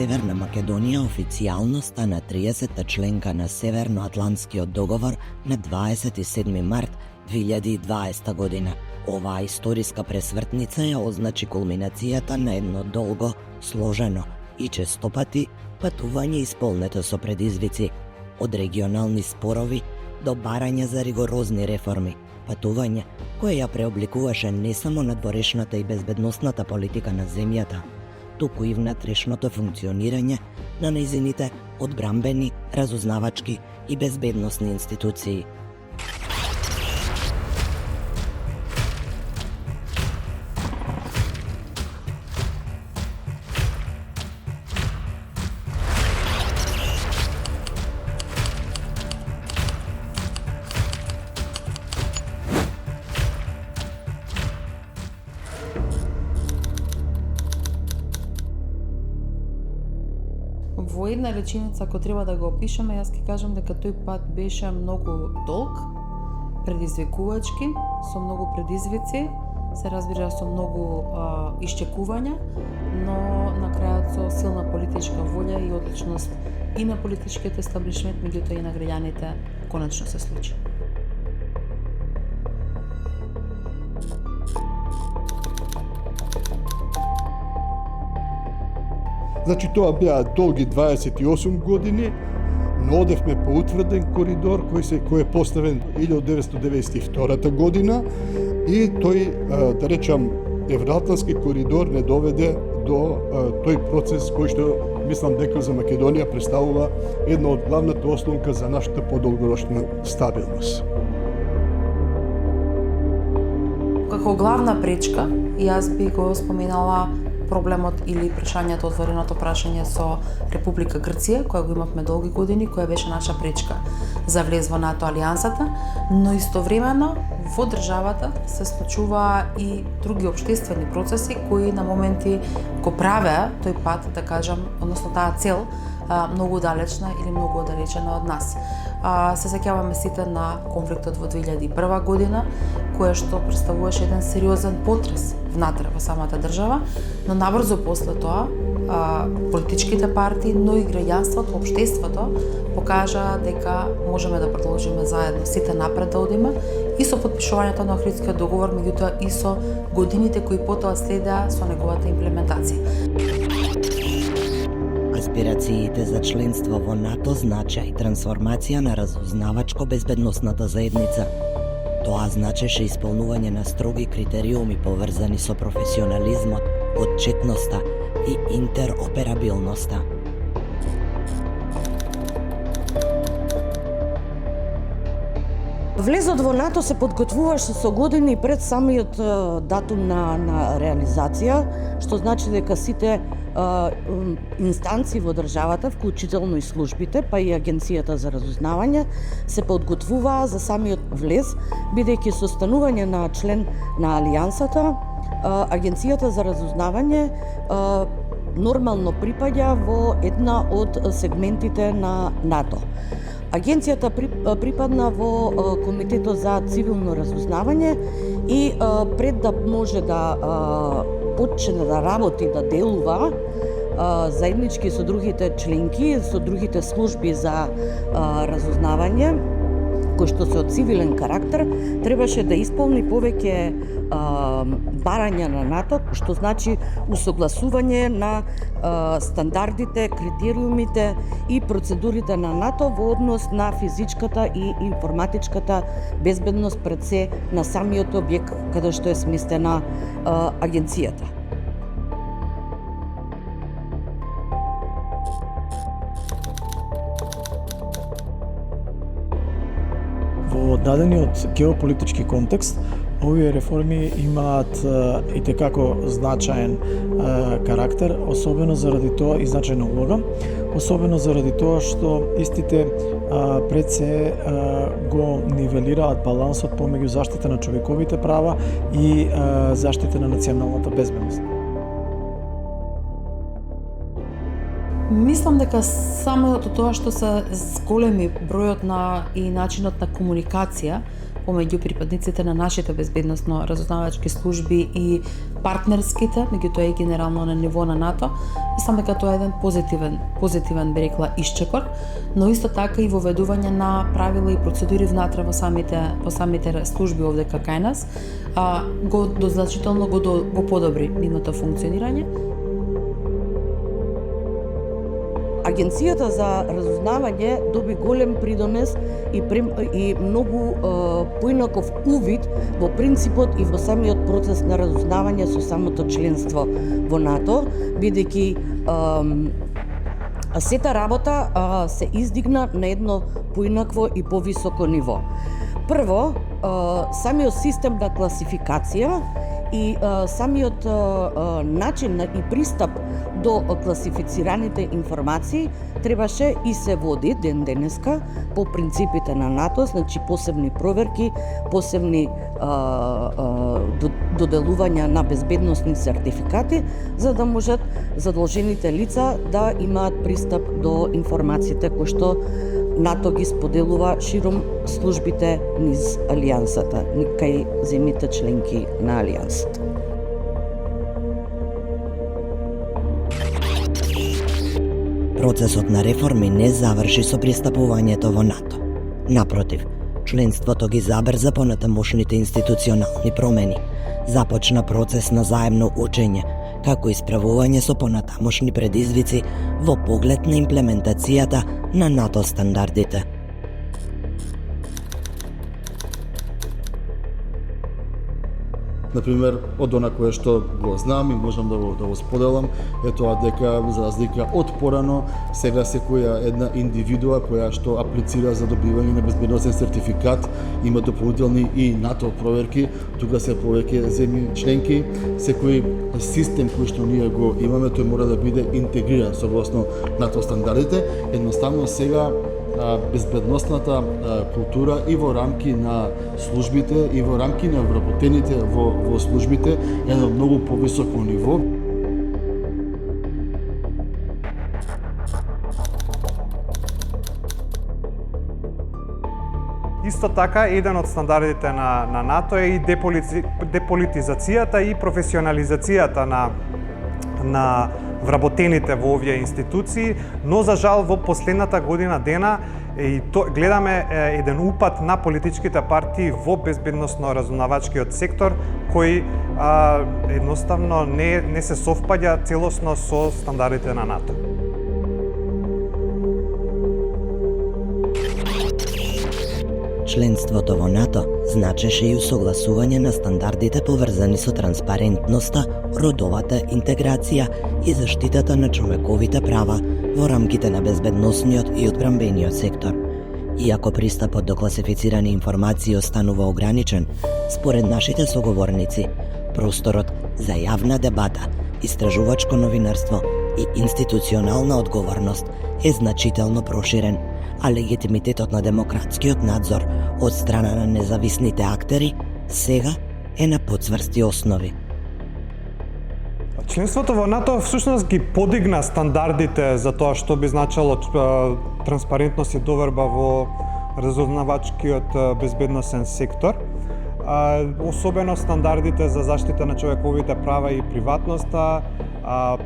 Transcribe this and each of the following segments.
Северна Македонија официјално стана 30-та членка на Северноатлантскиот договор на 27 март 2020 година. Оваа историска пресвртница ја означи кулминацијата на едно долго, сложено и честопати патување исполнето со предизвици, од регионални спорови до барање за ригорозни реформи, патување кое ја преобликуваше не само надворешната и безбедносната политика на земјата, туку и внатрешното функционирање на нејзините одбрамбени, разузнавачки и безбедносни институции. Во една реченица, ако треба да го опишеме, јас ќе кажам дека тој пат беше многу долг, предизвикувачки, со многу предизвици, се разбира со многу исчекувања, но на крајот со силна политичка волја и одличност и на политичкиот естаблишмент, меѓутоа и на граѓаните, конечно се случи. Значи тоа беа долги 28 години, но одевме по утврден коридор кој е поставен 1992 година и тој, да речам, Евроатлантски коридор не доведе до тој процес кој што мислам дека за Македонија представува една од главната основка за нашата подолгорочна стабилност. Како главна пречка, јас би го споменала проблемот или прашањето, отвореното прашање со Република Грција, која го имавме долги години, која беше наша пречка за влез во НАТО алијансата, но истовремено во државата се случуваа и други општествени процеси кои на моменти го правеа тој пат, да кажам, односно таа цел, многу далечна или многу оддалечена од нас. Се сеќаваме сите на конфликтот во 2001 година, која што представуваше еден сериозен потрес внатре во самата држава, но набрзо после тоа политичките партии, но и граѓанството, општеството покажа дека можеме да продолжиме заедно сите напред да одиме и со потпишувањето на Охридскиот договор, меѓутоа и со годините кои потоа следеа со неговата имплементација. Аспирациите за членство во НАТО значеа и трансформација на разузнавачко-безбедносната заедница. Тоа значеше исполнување на строги критериуми поврзани со професионализмот, отчетноста и интероперабилноста. Влезот во НАТО се подготвуваше со години пред самиот датум на реализација, што значи дека сите инстанции во државата, вклучително и службите, па и Агенцијата за разузнавање, се подготвуваа за самиот влез, бидејќи со станување на член на Алијансата, Агенцијата за разузнавање нормално припаѓа во една од сегментите на НАТО. Агенцијата припадна во Комитетот за цивилно разузнавање и пред да може да почне да работи, да делува заеднички со другите членки, со другите служби за разузнавање, кои што се од цивилен карактер, требаше да исполни повеќе барања на НАТО, што значи усогласување на стандардите, критериумите и процедурите на НАТО во однос на физичката и информатичката безбедност пред се на самиот објект каде што е сместена агенцијата. Во дадениот геополитички контекст, овие реформи имаат и текако значаен карактер, особено заради тоа и значајна улога, особено заради тоа што истите пред се го нивелираат балансот помеѓу заштита на човековите права и заштита на националната безбедност. Мислам дека самото тоа што се големи бројот на и начинот на комуникација помеѓу припадниците на нашите безбедносно разузнавачки служби и партнерските, меѓутоа и генерално на ниво на НАТО. Мислам дека тоа е еден позитивен би рекла исчекор, но исто така и воведување на правила и процедури внатре во самите служби овде кај нас, го значително го подобри нивното функционирање. Агенцијата за разузнавање доби голем придонес и многу поинаков увид во принципот и во самиот процес на разузнавање со самото членство во НАТО, бидејќи сета работа се издигна на едно поинакво и повисоко ниво. Прво, самиот систем на класификација и самиот начин и пристап до класифицираните информации требаше и се води ден денеска по принципите на НАТО, значи посебни проверки, посебни доделувања на безбедносни сертификати, за да можат задолжените лица да имаат пристап до информациите кои што НАТО ги споделува широм службите низ Алијансата, кај земјите членки на Алијансата. Процесот на реформи не заврши со пристапувањето во НАТО. Напротив, членството ги забрза понатамошните институционални промени. Започна процес на заемно учење, како и справување со понатамошни предизвици во поглед на имплементацијата на НАТО стандардите. Например, од она кое што го знам и можам да го споделам, е тоа дека, за разлика од порано, сега секоја една индивидуа која што аплицира за добивање на безбедносен сертификат има дополнителни и НАТО проверки, тука се повеќе земји членки, секој систем кој што ние го имаме, тој мора да биде интегриран согласно НАТО стандардите. Едноставно сега безбедносната култура и во рамки на службите и во рамки на вработените во службите е на многу повисоко ниво. Исто така, еден од стандардите на НАТО е и деполитизацијата и професионализацијата на вработените во овие институции, но за жал во последната година дена гледаме еден упад на политичките партии во безбедносно-разузнавачкиот сектор, кој едноставно не се совпаѓа целосно со стандардите на НАТО. Членството во НАТО значеше и усогласување на стандардите поврзани со транспарентноста, родовата интеграција и заштитата на човековите права во рамките на безбедносниот и одбранбениот сектор. Иако пристапот до класифицирани информации останува ограничен, според нашите соговорници, просторот за јавна дебата, истражувачко новинарство и институционална одговорност е значително проширен, а легитимитетот на демократскиот надзор од страна на независните актери сега е на потврсти основи. Членството во НАТО всушност ги подигна стандардите за тоа што би значило транспарентност и доверба во разузнавачкиот безбедносен сектор. Особено стандардите за заштита на човековите права и приватноста,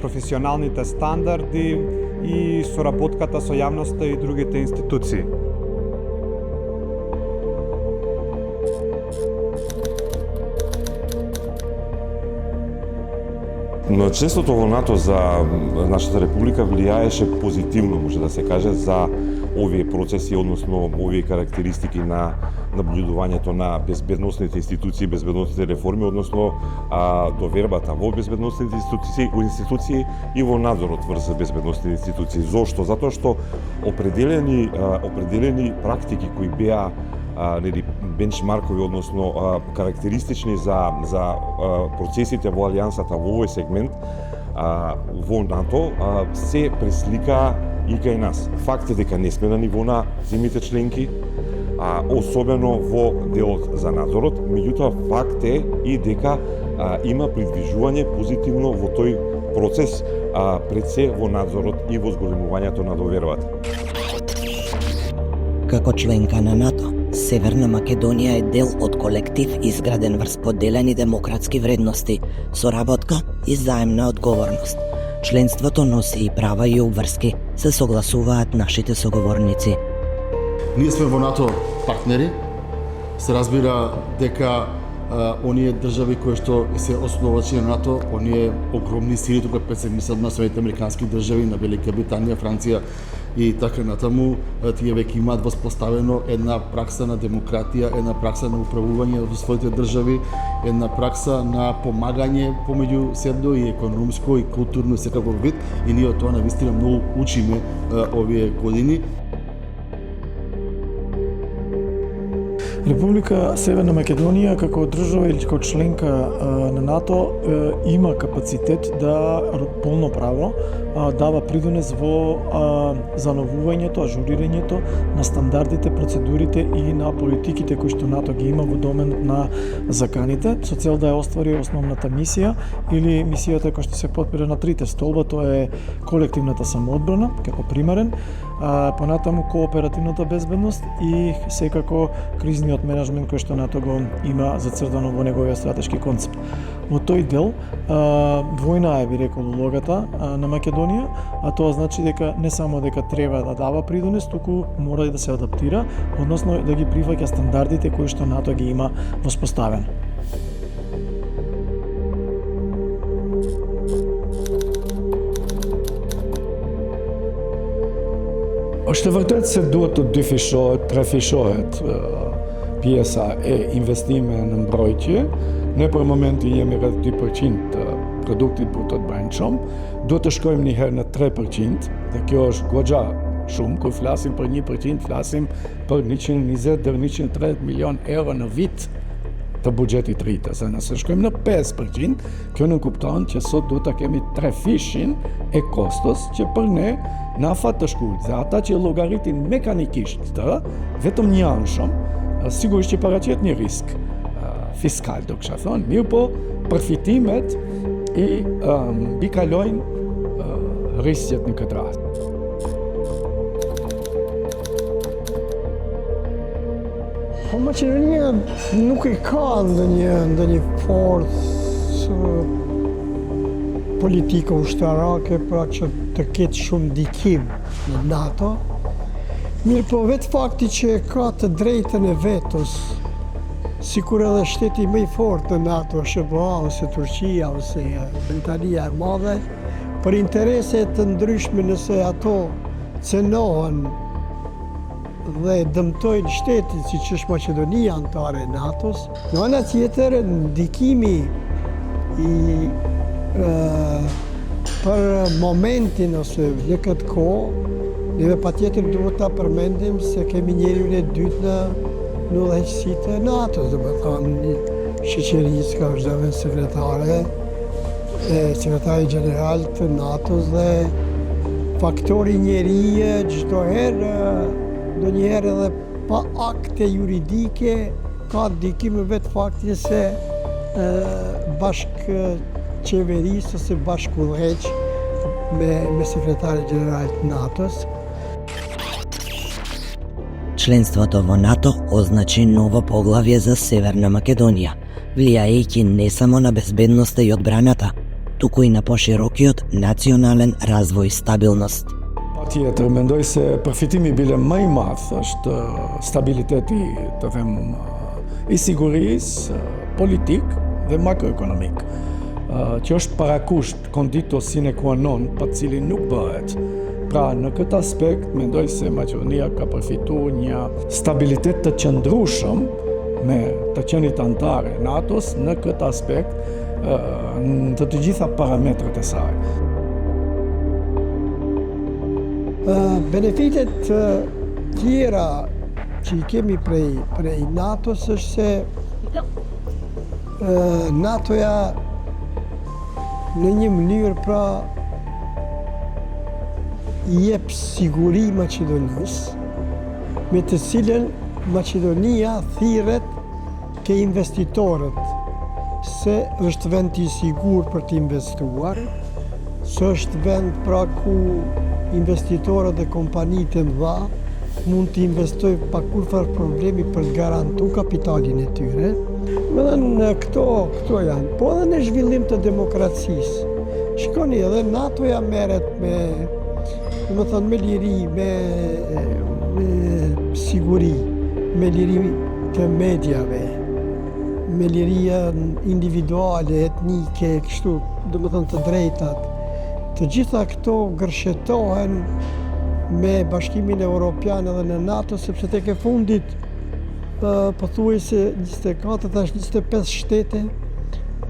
професионалните стандарди и соработката со јавноста и другите институции. Но членството во НАТО за нашата република влијаеше позитивно, може да се каже, за овие процеси, односно овие карактеристики на наблюдувањето на безбедносните институции, безбедносните реформи, односно довербата во безбедносните институции и во надзорот врз безбедносните институции. Зошто? Затоа што определени практики кои беа бенчмаркови, односно карактеристични за процесите во Алијансата во овој сегмент во НАТО се преслика и кај нас. Факт е дека не сме на ниво на земјите членки, особено во делот за надзорот, меѓутоа факт е и дека има придвижување позитивно во тој процес, пред се во надзорот и во зголемувањето на довербата. Како членка на НАТО, Северна Македонија е дел од колектив изграден врз поделени демократски вредности, соработка и заемна одговорност. Членството носи и права и обврски, се согласуваат нашите соговорници. Ние сме во НАТО партнери, се разбира дека оние држави кои што се основачи на НАТО, оние огромни сили, тука пред се мислат на Соединените американски држави, на Велика Британија, Франција и така натаму, тие веќе имаат воспоставено една пракса на демократија, една пракса на управување во своите држави, една пракса на помагање помеѓу себе и економско и културно и секаков вид, и ние од тоа навистина многу учиме овие години. Република Северна Македонија како држава или како членка на НАТО има капацитет да полноправно дава придонес во зановувањето, ажурирањето на стандардите, процедурите и на политиките кои што НАТО ги има во доменот на заканите, со цел да ја оствари основната мисија или мисијата која што се потпира на трите столба, тоа е колективната самоодбрана како примарен, понатаму кооперативната безбедност и секако кризниот менеджмент кој што НАТО го има зацртано во неговиот стратешки концепт. Во тој дел двојна е, би рекол, улогата на Македонија, а тоа значи дека не само дека треба да дава придонес, туку мора и да се адаптира, односно да ги прифаќа стандардите кои што НАТО ги има воспоставени. Është të vërtet se duhet të trefishohet pjesa e investime në mbrojtje. Ne për momenti jemi rreth 2% të produktit brutot brendshëm. Duhet të shkojmë një herë në 3%, dhe kjo është goxha shumë. Kur flasim për 1%, flasim për 120 deri 130 milion euro në vit të buxhetit rritë. Se nëse shkojmë në 5%, kjo nuk kupton që sot duhet ta kemi trefishin e kostos që për ne në afat të shkurt, dhe ata që llogaritin mekanikisht të, vetëm një anshëm, sigurisht që paraqet një risk fiskal, do kisha thonë, mirë po përfitimet i mbikalojnë riskjet në këtë rast. Po Maqedonia nuk e ka ndonjë forcë politika ushtarake pra që të ketë shumë ndikim në NATO. Mirë po vetë fakti që ka të drejtën e vetos, sikur edhe shteti më i fortë në NATO, SBA ose Turqia ose Britania e Madhe, për interese të ndryshme nëse ato cenohen dhe dëmtojnë shtetin siç është Maqedonia antare e NATO-s. Në ana tjetër, ndikimi për momentin ose në këtë kohë, neve patjetër duhet ta përmendim se kemi njeriun e dytë në udhëheqësitë e NATO-s, do të thonë shoqërisë ka është sekretari gjeneral të NATO-s dhe faktori njeri çdo herë, ndonjëherë edhe pa akte juridike ka ndikim vetë fakti se bashkëqeverisë ose bashkëudhëheq me sekretari gjeneral të NATO-s. Членството во НАТО означи ново поглавје за Северна Македонија, влијаејќи не само на безбедноста и одбраната, туку и на поширокиот национален развој и стабилност. Patjetër, mendoj se përfitimi bile më i madh është stabiliteti, të them, i sigurisë, politik dhe makroekonomik, që është parakusht condito sine qua non, pa cilin nuk bëhet. Pra, në këtë aspekt, mendoj se Maqedonia ka përfituar një stabilitet të qëndrueshëm me të qenit antare NATO-s në këtë aspekt, në të gjitha parametrat e saj. Benefitet tjera që i kemi prej NATO-s është se NATO-ja në një mënyrë pra i jep siguri Maqedonisë, me të cilën Maqedonia thirret ke investitorët se është vend i sigurt për të investuar, se është vend pra ku investitorët dhe kompanitë e mëdha mund të investoj pa kurfar problemi për të garantuar kapitalin e tyre. Në këto janë, po edhe në zhvillim të demokracisë. Shikoni, edhe NATO-ja merret me liri, me siguri, me liri të mediave, me liria individuale, etnike, kështu, të drejtat. Të gjitha këto gërshetohen me Bashkimin Evropian edhe në NATO, sepse tek e fundit pothuajse 24 tash 25 shtete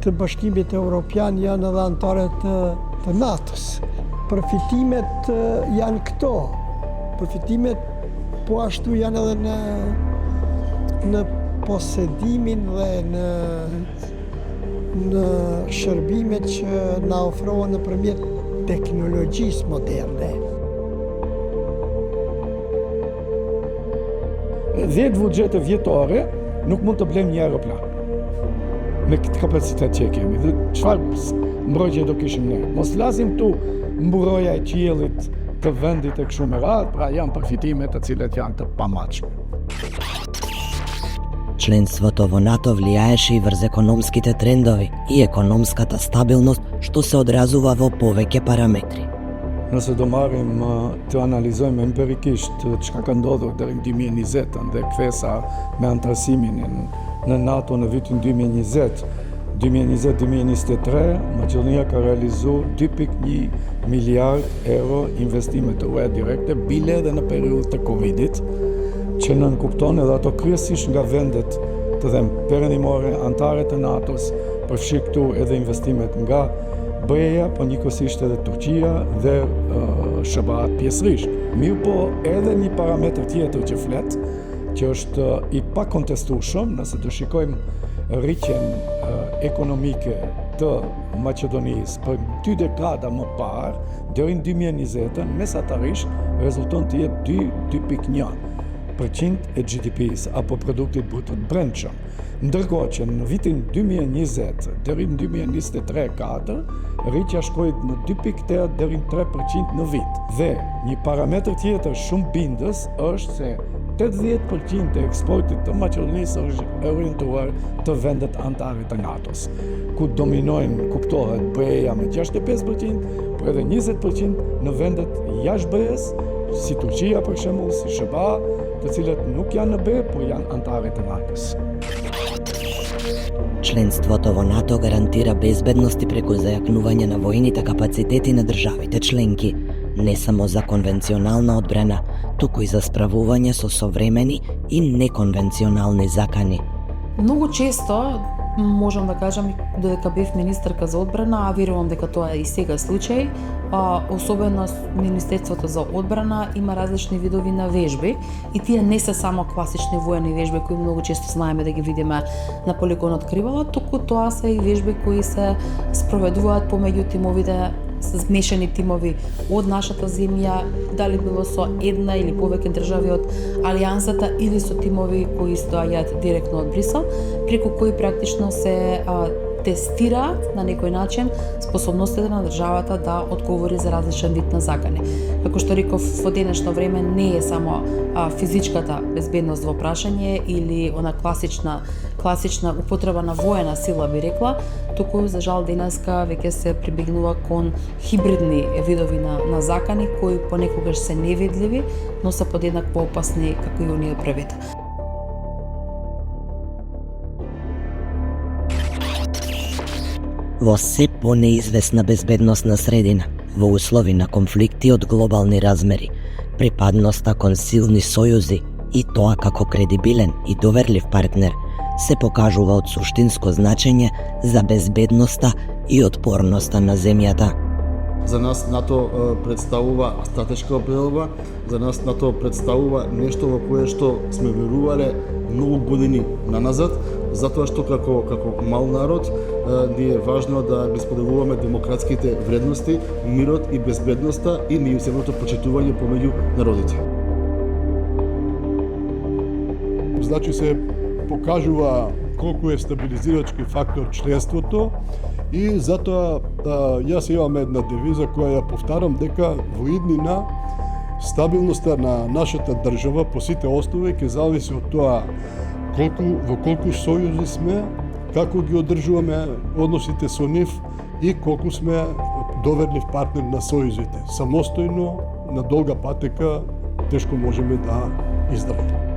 të Bashkimit Evropian janë edhe anëtare të NATO-s. Përfitimet janë këto. Përfitimet po ashtu janë edhe në posedimin dhe në shërbimet që na ofrohen nëpërmjet teknologjisë moderne. 10 buxhete vjetore nuk mund të blejmë një aeroplan me këtë kapacitet që e kemi. Dhe çfarë mbrojtje do kishim ne? Mos lasim tu mburoja e qiellit të vendit e kështu me radhë, pra janë përfitime të cilat janë të pamатчни. Членството во НАТО влијаеше и врз економските трендови и економската стабилност, што се одразува во повеќе параметри. Nëse do marrim të analizojmë empirikisht çka ka ndodhur deri në 2020 dhe kthesa me antarësimin në NATO në vitin 2020, 2020-2023, Maqedonia ka realizuar 2.1 miliard euro investime të UE direkte, bile edhe në periudhë të Covidit, që nënkupton edhe ato kryesisht nga vendet të them perëndimore antare të NATO-s, përfshi këtu edhe investimet nga BE-ja, po njëkohësisht edhe Turqia dhe SBA pjesërisht. Mirë po edhe një parametër tjetër që flet, që është i pakontestueshëm, nëse do shikojmë rritjen ekonomike të Maqedonisë për 2 dekada më parë, deri në 2020, mesatarisht rezulton të jetë 2.1% e GDP-s apo produktit brut të brendshëm. Ndërkohë që në vitin 2020 deri në 2023-4, rritja shkoi në 2.8 deri në 3% në vit. Dhe një parametër tjetër shumë bindës është se 80% e eksportit të Maqedonisë është orientuar të vendet antare të NATO-s, ku dominojnë, kuptohet, BE-ja me 65%, por edhe 20% në vendet jashtë BE-s, si Turqia për shembull, si SBA, të cilët nuk janë në BE, por janë antare të NATO-s. Членството во НАТО гарантира безбедност и преку зајакнување на војните капацитети на државите членки, не само за конвенционална одбрана, туку и за справување со современи и неконвенционални закани. Многу често, можам да кажам, додека бев министерка за одбрана, а верувам дека тоа е и сега случај, особено Министерството за одбрана има различни видови на вежби и тие не се само класични воени вежби кои многу често знаеме да ги видиме на полигонот Кривола, туку тоа се и вежби кои се спроведуваат помеѓу тимовите, смешани тимови од нашата земја, дали било со една или повеќе држави од Алијансата или со тимови кои доаѓаат директно од Брисел, преку кои практично се тестираат на некој начин способностите на државата да одговори за различен вид на закани. Како што реков, во денешно време не е само физичката безбедност во прашање или она класична употреба на воена сила, би рекла, туку за жал денеска веќе се прибегнува кон хибридни видови на закани кои понекогаш се невидливи, но се подеднак поопасни како и оние првите. Во се понеизвестна безбедносна средина, во услови на конфликти од глобални размери, припадноста кон силни сојузи и тоа како кредибилен и доверлив партнер се покажува од суштинско значење за безбедноста и отпорноста на земјата. За нас НАТО представува стратешка определба, за нас НАТО представува нешто во кое што сме верувале многу години наназад, затоа што како мал народ ни е важно да ги споделуваме демократските вредности, мирот и безбедноста и меѓусебното почитување помеѓу народите. Значи се покажува колку е стабилизирачки фактор членството и затоа јас имам една девиза која ја повтарам дека во иднина Стабилноста на нашата држава по сите основи ќе зависи од тоа во колку сојузи сме, како ги одржуваме односите со нив и колку сме доверлив партнер на сојузите. Самостојно, на долга патека, тешко можеме да издржиме.